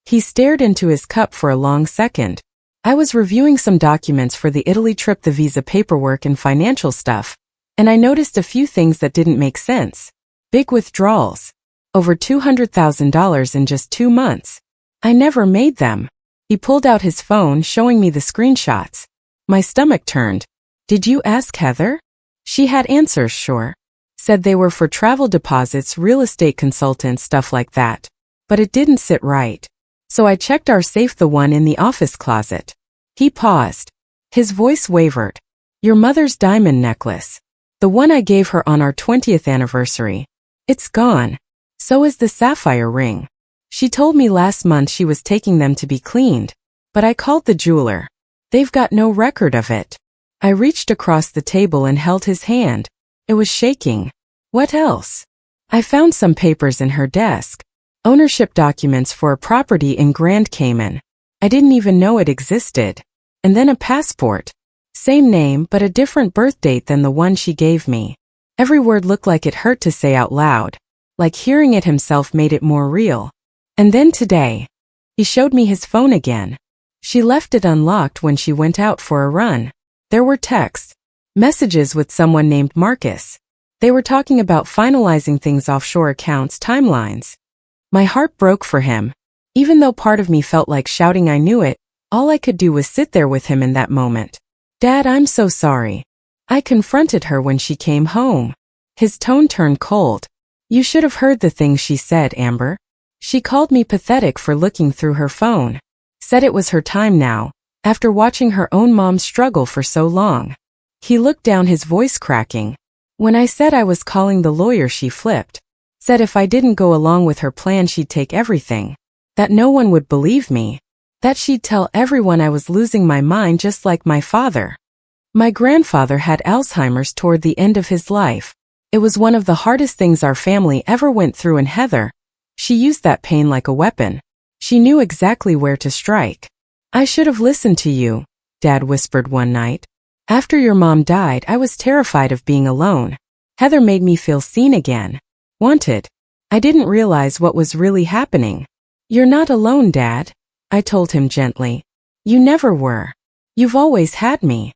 He stared into his cup for a long second. I was reviewing some documents for the Italy trip, the visa paperwork and financial stuff, and I noticed a few things that didn't make sense. Big withdrawals. Over $200,000 in just 2 months. I never made them. He pulled out his phone, showing me the screenshots. My stomach turned. Did you ask Heather? She had answers, sure. Said they were for travel deposits, real estate consultants, stuff like that. But it didn't sit right. So I checked our safe, the one in the office closet. He paused. His voice wavered. Your mother's diamond necklace. The one I gave her on our 20th anniversary. It's gone. So is the sapphire ring. She told me last month she was taking them to be cleaned. But I called the jeweler. They've got no record of it. I reached across the table and held his hand. It was shaking. What else? I found some papers in her desk. Ownership documents for a property in Grand Cayman. I didn't even know it existed. And then a passport. Same name but a different birth date than the one she gave me. Every word looked like it hurt to say out loud. Like hearing it himself made it more real. And then today. He showed me his phone again. She left it unlocked when she went out for a run. There were texts. Messages with someone named Marcus. They were talking about finalizing things, offshore accounts, timelines. My heart broke for him. Even though part of me felt like shouting I knew it, all I could do was sit there with him in that moment. Dad, I'm so sorry. I confronted her when she came home. His tone turned cold. You should have heard the things she said, Amber. She called me pathetic for looking through her phone. Said it was her time now, after watching her own mom struggle for so long. He looked down, his voice cracking. When I said I was calling the lawyer, she flipped. Said if I didn't go along with her plan, she'd take everything. That no one would believe me. That she'd tell everyone I was losing my mind just like my father. My grandfather had Alzheimer's toward the end of his life. It was one of the hardest things our family ever went through, and Heather, she used that pain like a weapon. She knew exactly where to strike. I should have listened to you, Dad whispered one night. After your mom died, I was terrified of being alone. Heather made me feel seen again. Wanted. I didn't realize what was really happening. You're not alone, Dad, I told him gently. You never were. You've always had me.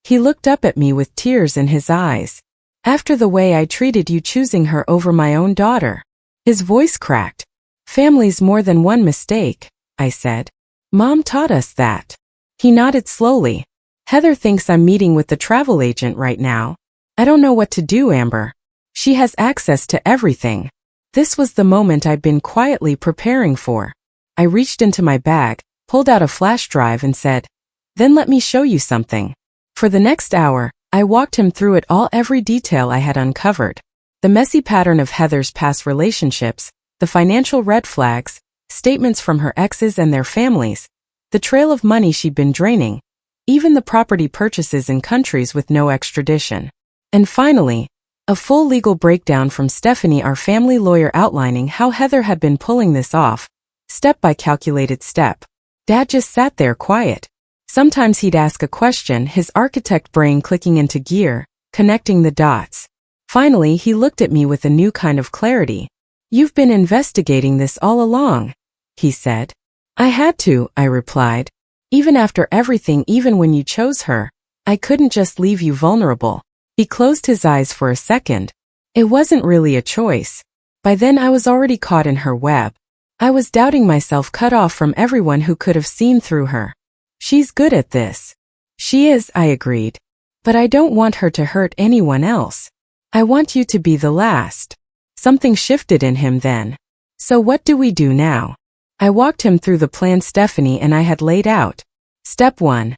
He looked up at me with tears in his eyes. After the way I treated you, choosing her over my own daughter. His voice cracked. Family's more than one mistake, I said. Mom taught us that. He nodded slowly. Heather thinks I'm meeting with the travel agent right now. I don't know what to do, Amber. She has access to everything. This was the moment I'd been quietly preparing for. I reached into my bag, pulled out a flash drive and said, "Then let me show you something." For the next hour, I walked him through it all, every detail I had uncovered. The messy pattern of Heather's past relationships, the financial red flags, statements from her exes and their families, the trail of money she'd been draining, even the property purchases in countries with no extradition. And finally, a full legal breakdown from Stephanie, our family lawyer, outlining how Heather had been pulling this off, step by calculated step. Dad just sat there quiet. Sometimes he'd ask a question, his architect brain clicking into gear, connecting the dots. Finally, he looked at me with a new kind of clarity. "You've been investigating this all along," he said. "I had to," I replied. "Even after everything, even when you chose her, I couldn't just leave you vulnerable." He closed his eyes for a second. "It wasn't really a choice. By then I was already caught in her web. I was doubting myself, cut off from everyone who could have seen through her." "She's good at this." "She is," I agreed. "But I don't want her to hurt anyone else. I want you to be the last." Something shifted in him then. "So what do we do now?" I walked him through the plan Stephanie and I had laid out. Step 1.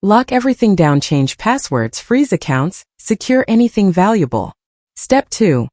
Lock everything down, change passwords, freeze accounts, secure anything valuable. Step 2.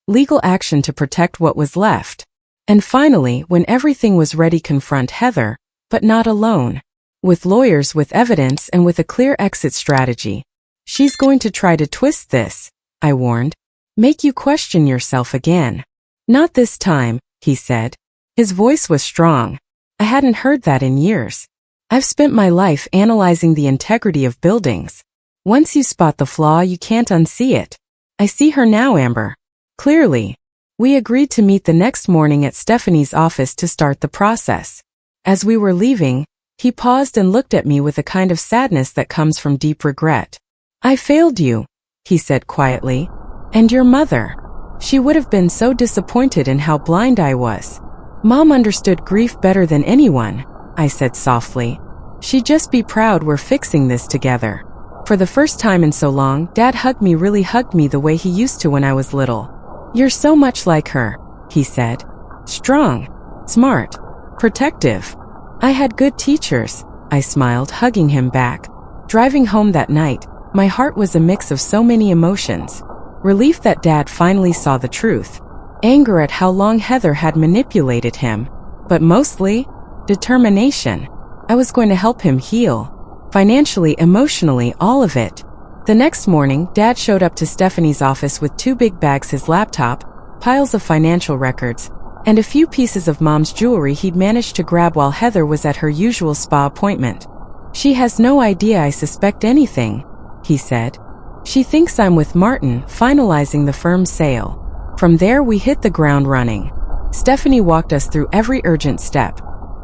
Legal action to protect what was left. And finally, when everything was ready, confront Heather, but not alone. With lawyers, with evidence, and with a clear exit strategy. "She's going to try to twist this," I warned. "Make you question yourself again." "Not this time," he said. His voice was strong. I hadn't heard that in years. "I've spent my life analyzing the integrity of buildings. Once you spot the flaw, you can't unsee it. I see her now, Amber. Clearly." We agreed to meet the next morning at Stephanie's office to start the process. As we were leaving, he paused and looked at me with a kind of sadness that comes from deep regret. "I failed you," he said quietly. "And your mother. She would have been so disappointed in how blind I was." "Mom understood grief better than anyone," I said softly. "She'd just be proud we're fixing this together." For the first time in so long, Dad hugged me, really hugged me the way he used to when I was little. "You're so much like her," he said. "Strong, smart, protective." "I had good teachers," I smiled, hugging him back. Driving home that night, my heart was a mix of so many emotions. Relief that Dad finally saw the truth. Anger at how long Heather had manipulated him. But mostly, determination. I was going to help him heal. Financially, emotionally, all of it. The next morning, Dad showed up to Stephanie's office with 2 big bags, his laptop, piles of financial records, and a few pieces of Mom's jewelry he'd managed to grab while Heather was at her usual spa appointment. "She has no idea I suspect anything," he said. "She thinks I'm with Martin, finalizing the firm's sale." From there, we hit the ground running. Stephanie walked us through every urgent step.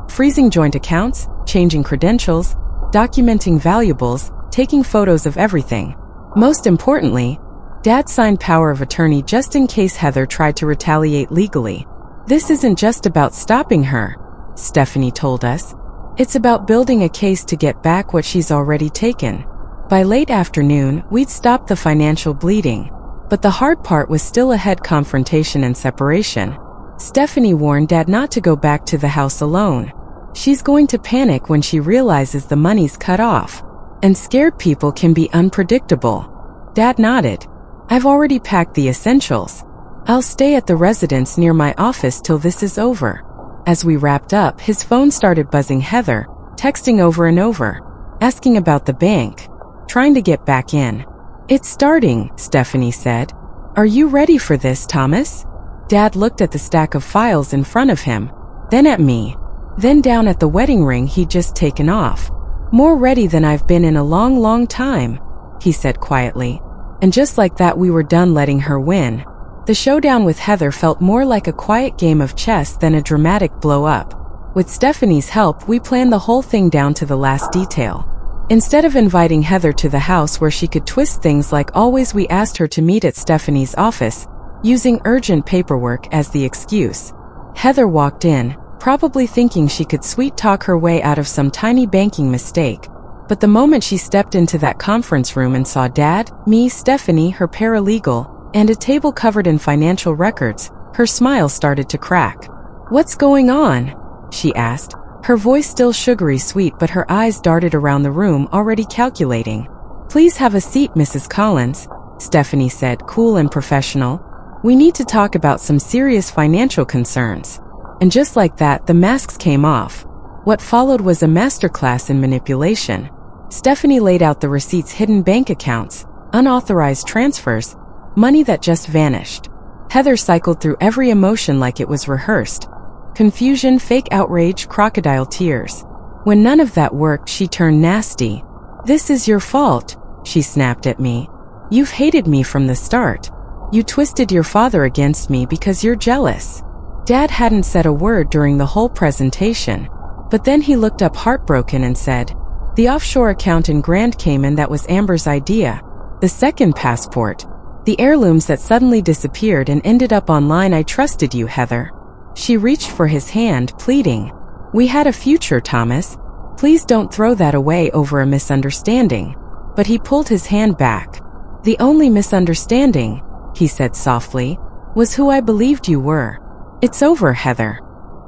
Freezing joint accounts, changing credentials, documenting valuables, taking photos of everything. Most importantly, Dad signed power of attorney just in case Heather tried to retaliate legally. "This isn't just about stopping her," Stephanie told us. "It's about building a case to get back what she's already taken." By late afternoon, we'd stopped the financial bleeding. But the hard part was still ahead: confrontation and separation. Stephanie warned Dad not to go back to the house alone. "She's going to panic when she realizes the money's cut off. And scared people can be unpredictable." Dad nodded. "I've already packed the essentials. I'll stay at the residence near my office till this is over." As we wrapped up, his phone started buzzing. Heather, texting over and over, asking about the bank, trying to get back in. "It's starting," Stephanie said. "Are you ready for this, Thomas?" Dad looked at the stack of files in front of him, then at me, then down at the wedding ring he'd just taken off. "More ready than I've been in a long, long time," he said quietly. And just like that, we were done letting her win. The showdown with Heather felt more like a quiet game of chess than a dramatic blow-up. With Stephanie's help, we planned the whole thing down to the last detail. Instead of inviting Heather to the house where she could twist things like always, we asked her to meet at Stephanie's office, using urgent paperwork as the excuse. Heather walked in, probably thinking she could sweet-talk her way out of some tiny banking mistake. But the moment she stepped into that conference room and saw Dad, me, Stephanie, her paralegal, and a table covered in financial records, her smile started to crack. "What's going on?" she asked. Her voice still sugary sweet, but her eyes darted around the room, already calculating. "Please have a seat, Mrs. Collins," Stephanie said, cool and professional. "We need to talk about some serious financial concerns." And just like that, the masks came off. What followed was a masterclass in manipulation. Stephanie laid out the receipts, hidden bank accounts, unauthorized transfers, money that just vanished. Heather cycled through every emotion like it was rehearsed. Confusion, fake outrage, crocodile tears. When none of that worked, she turned nasty. "This is your fault," she snapped at me. "You've hated me from the start. You twisted your father against me because you're jealous." Dad hadn't said a word during the whole presentation, but then he looked up heartbroken and said, "The offshore account in Grand Cayman, that was Amber's idea. The second passport. The heirlooms that suddenly disappeared and ended up online. I trusted you, Heather." She reached for his hand, pleading, "We had a future, Thomas. Please don't throw that away over a misunderstanding." But he pulled his hand back. "The only misunderstanding," he said softly, "was who I believed you were. It's over, Heather."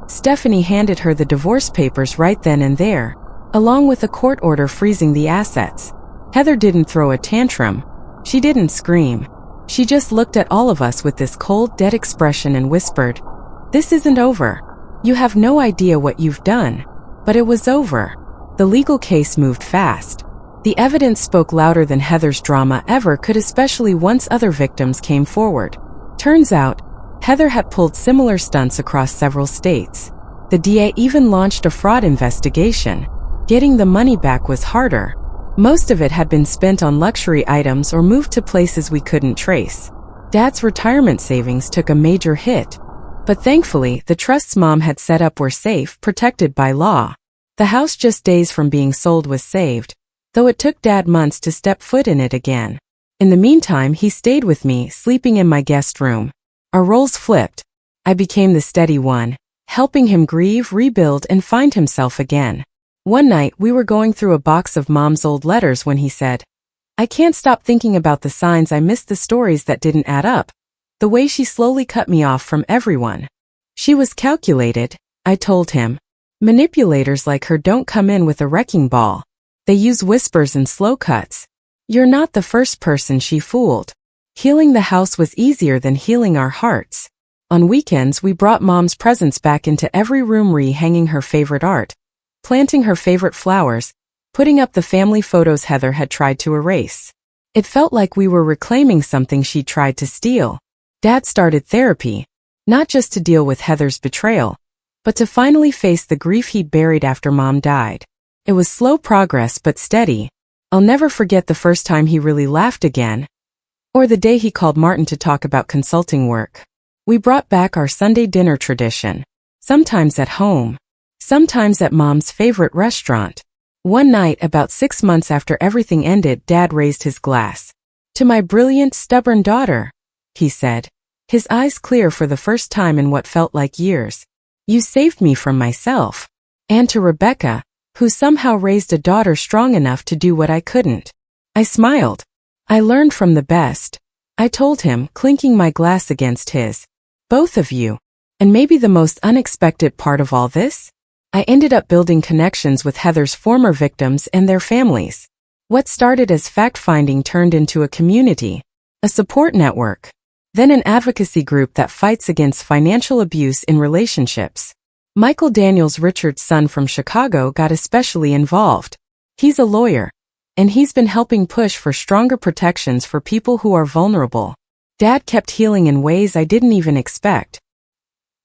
Stephanie handed her the divorce papers right then and there, along with a court order freezing the assets. Heather didn't throw a tantrum. She didn't scream. She just looked at all of us with this cold, dead expression and whispered, "This isn't over. You have no idea what you've done." But it was over. The legal case moved fast. The evidence spoke louder than Heather's drama ever could, especially once other victims came forward. Turns out, Heather had pulled similar stunts across several states. The DA even launched a fraud investigation. Getting the money back was harder. Most of it had been spent on luxury items or moved to places we couldn't trace. Dad's retirement savings took a major hit. But thankfully, the trusts Mom had set up were safe, protected by law. The house, just days from being sold, was saved, though it took Dad months to step foot in it again. In the meantime, he stayed with me, sleeping in my guest room. Our roles flipped. I became the steady one, helping him grieve, rebuild, and find himself again. One night, we were going through a box of Mom's old letters when he said, "I can't stop thinking about the signs. I missed the stories that didn't add up. The way she slowly cut me off from everyone. She was calculated," I told him. "Manipulators like her don't come in with a wrecking ball. They use whispers and slow cuts. You're not the first person she fooled." Healing the house was easier than healing our hearts. On weekends, we brought Mom's presents back into every room, re-hanging her favorite art, planting her favorite flowers, putting up the family photos Heather had tried to erase. It felt like we were reclaiming something she tried to steal. Dad started therapy, not just to deal with Heather's betrayal, but to finally face the grief he'd buried after Mom died. It was slow progress but steady. I'll never forget the first time he really laughed again, or the day he called Martin to talk about consulting work. We brought back our Sunday dinner tradition, sometimes at home, sometimes at Mom's favorite restaurant. One night, about 6 months after everything ended, Dad raised his glass. "To my brilliant, stubborn daughter," he said, his eyes clear for the first time in what felt like years. "You saved me from myself." And to Rebecca, who somehow raised a daughter strong enough to do what I couldn't. I smiled. "I learned from the best," I told him, clinking my glass against his. "Both of you." And maybe the most unexpected part of all this? I ended up building connections with Heather's former victims and their families. What started as fact-finding turned into a community, a support network, then an advocacy group that fights against financial abuse in relationships. Michael Daniels, Richard's son from Chicago, got especially involved. He's a lawyer, and he's been helping push for stronger protections for people who are vulnerable. Dad kept healing in ways I didn't even expect.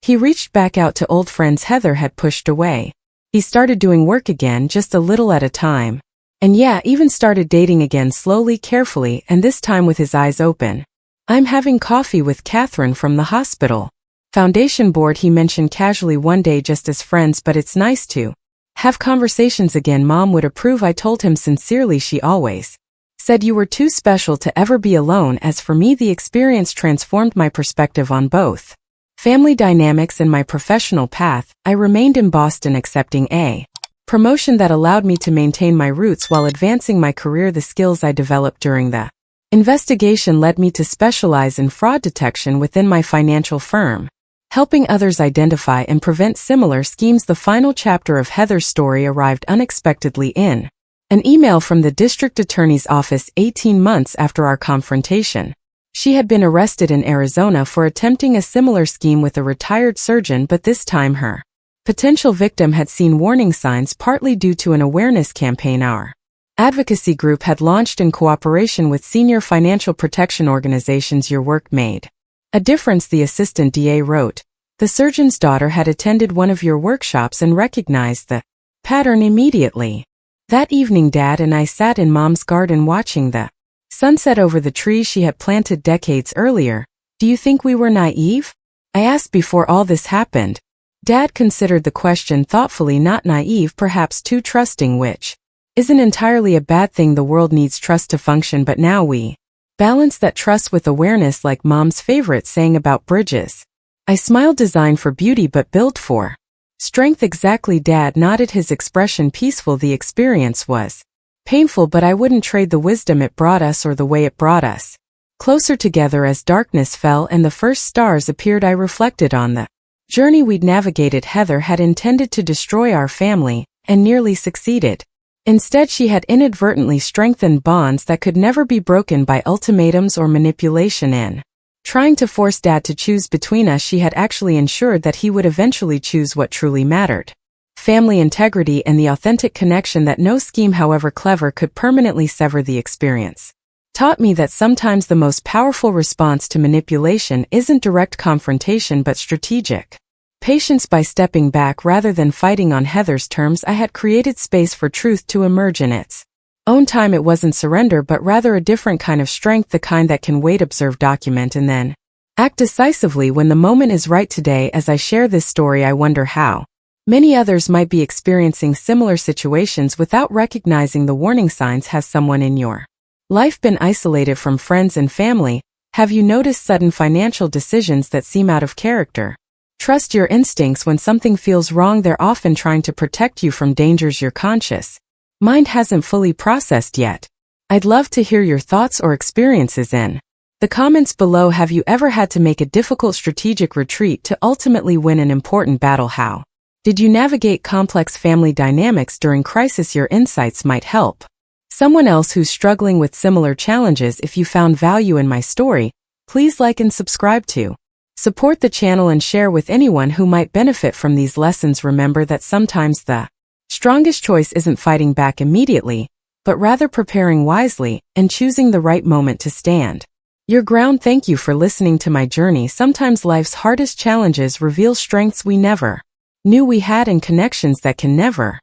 He reached back out to old friends Heather had pushed away. He started doing work again, just a little at a time. And yeah, even started dating again, slowly, carefully, and this time with his eyes open. "I'm having coffee with Catherine from the hospital Foundation board," he mentioned casually one day, just as friends, "but it's nice to have conversations again. Mom would approve." I told him sincerely she always said you were too special to ever be alone. As for me, the experience transformed my perspective on both family dynamics and my professional path. I remained in Boston, accepting a promotion that allowed me to maintain my roots while advancing my career. The skills I developed during the investigation led me to specialize in fraud detection within my financial firm. Helping others identify and prevent similar schemes. The final chapter of Heather's story arrived unexpectedly in an email from the district attorney's office 18 months after our confrontation. She had been arrested in Arizona for attempting a similar scheme with a retired surgeon, but this time her potential victim had seen warning signs, partly due to an awareness campaign our advocacy group had launched in cooperation with senior financial protection organizations. Your work made a difference, the assistant DA wrote. The surgeon's daughter had attended one of your workshops and recognized the pattern immediately. That evening, Dad and I sat in Mom's garden watching the sunset over the trees she had planted decades earlier. Do you think we were naive? I asked before all this happened. Dad considered the question thoughtfully. Not naive, perhaps too trusting, which isn't entirely a bad thing. The world needs trust to function, but now we balance that trust with awareness, like Mom's favorite saying about bridges. I smiled. Designed for beauty but built for strength. Exactly. Dad nodded, his expression peaceful. The experience was painful, but I wouldn't trade the wisdom it brought us or the way it brought us closer together. As darkness fell and the first stars appeared, I reflected on the journey we'd navigated. Heather had intended to destroy our family and nearly succeeded. Instead, she had inadvertently strengthened bonds that could never be broken by ultimatums or manipulation. In trying to force Dad to choose between us, she had actually ensured that he would eventually choose what truly mattered: family integrity and the authentic connection that no scheme, however clever, could permanently sever. The experience taught me that sometimes the most powerful response to manipulation isn't direct confrontation but strategic patience. By stepping back rather than fighting on Heather's terms, I had created space for truth to emerge in its own time. It wasn't surrender, but rather a different kind of strength, the kind that can wait, observe, document, and then act decisively when the moment is right. Today, as I share this story, I wonder how many others might be experiencing similar situations without recognizing the warning signs. Has someone in your life been isolated from friends and family? Have you noticed sudden financial decisions that seem out of character? Trust your instincts when something feels wrong. They're often trying to protect you from dangers your conscious mind hasn't fully processed yet. I'd love to hear your thoughts or experiences in the comments below. Have you ever had to make a difficult strategic retreat to ultimately win an important battle? How did you navigate complex family dynamics during crisis? Your insights might help someone else who's struggling with similar challenges. If you found value in my story, please like and subscribe to support the channel and share with anyone who might benefit from these lessons. Remember that sometimes the strongest choice isn't fighting back immediately, but rather preparing wisely and choosing the right moment to stand your ground. Thank you for listening to my journey. Sometimes life's hardest challenges reveal strengths we never knew we had and connections that can never